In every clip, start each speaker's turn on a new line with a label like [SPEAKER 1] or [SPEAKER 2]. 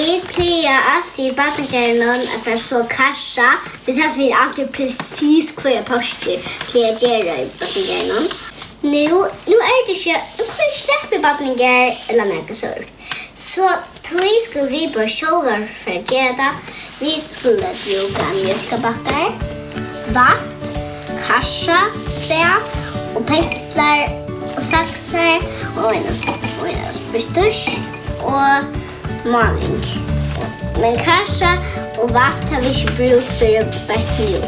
[SPEAKER 1] Vi plejer alltid i badningeren att så kasha. Det tar vi alltid precis vad jag påstår plejer göra i badningeren. Nu är det inte, nu kan jag släppa badninger eller något sånt. Så vi skulle vi bara själva för att göra det. Vi skulle bruka mjölkabackar, vatt, kasha, trä och penslar och saxar och en sprittusch och maling. Men kasha och vatt har vi inte brukt för att bättre nu.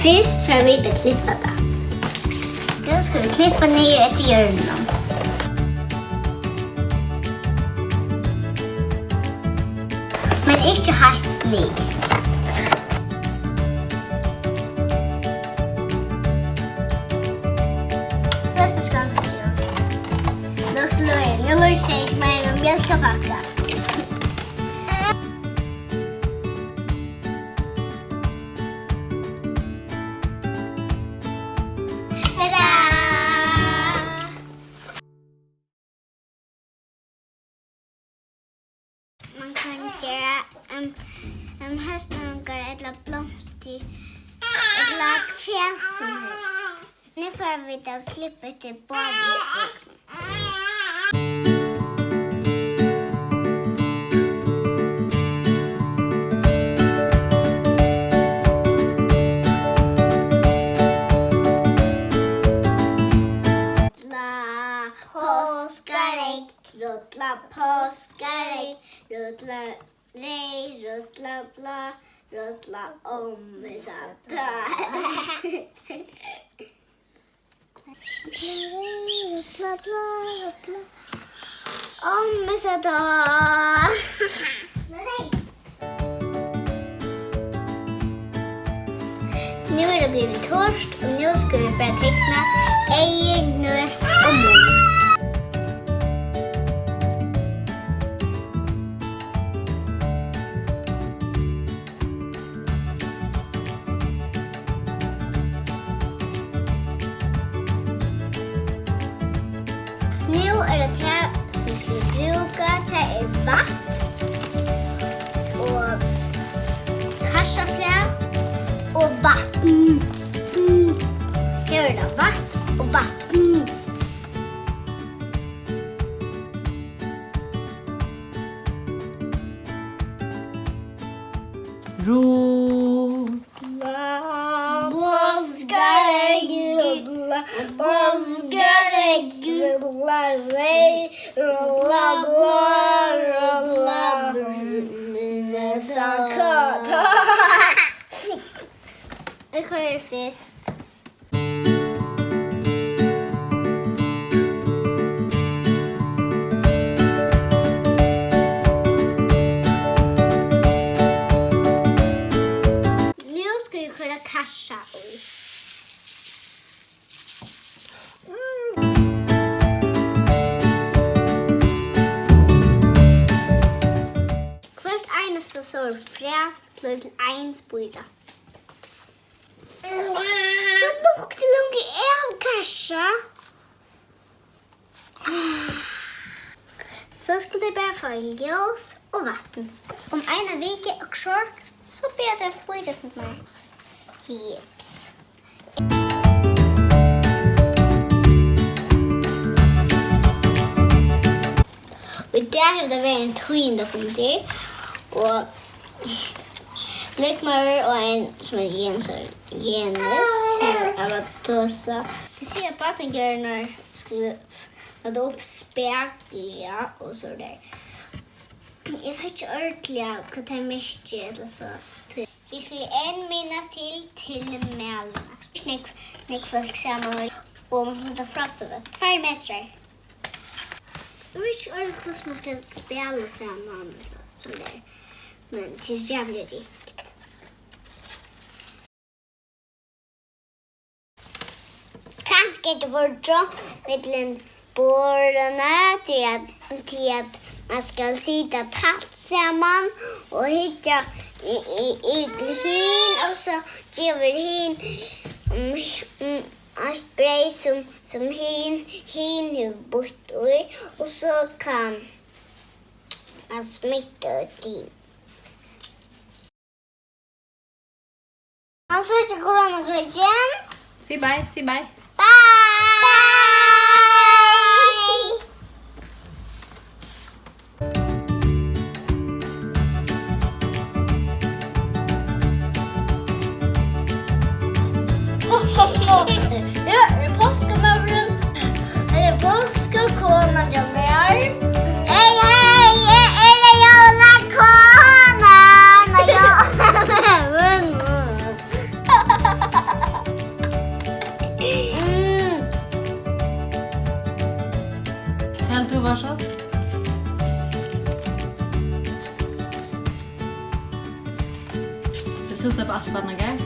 [SPEAKER 1] Först får vi inte klippa det. Nu ska vi klippa ner ett hjörnan. Men inte helt ner. Så ska jag göra. Nu slår jag. Nu ser jag mig en mjölkapacka. Man kan göra en höstnungar eller blomster eller fjäll som helst. Nu får vi då klippa till badutryck. Ruttla påskägg, ruttla rej, ruttla bla, ruttla om i sattar. Ruttla bla, ruttla om i sattar. Nu är det blivit torrt och nu ska vi börja teckna ejer, nös och mun. Nu är det här som vi ska bruka. Det är vatt och kassafrä och vatten. Här är det vatt och vatten. Påskägg, rulla rej, rulla blå, rulla sakat. Nu kommer det fisk. Nu ska vi köra kasha i. Så frä plus en spira. Det luktar långt av kasha. Så ska det bara få ljus och vatten. Om en vecka och kört så blir det spiras inte mer. Hips. Och där har det varit en twin då kommer det. Och lekmar och en som är genus Alatosa. Vi ser att badningarna skulle ladda upp späckliga och så där. Jag vet inte ordentligt vad det är mest eller så. Vi skulle minnas till Mälna. När folk samman och man ska ta frost över 2 meter. Jag vet inte ordentligt hur man ska spela samman som där. Men det är jävligt riktigt. Kanske det var bra med bordarna till att man ska sitta tätt samman och hitta i hin och så ger vi hin en spray som hin bort i och så kan man smitta ut in. Han så inte coronakrigen.
[SPEAKER 2] Say bye, say bye.
[SPEAKER 1] Bye! Ja, påskamorgon. Eller påskakonan jag är. Hej, hej, är det jävla konan? Och jag vunnit.
[SPEAKER 2] Helt ovarsåt. Vill du ta på aspartnagar?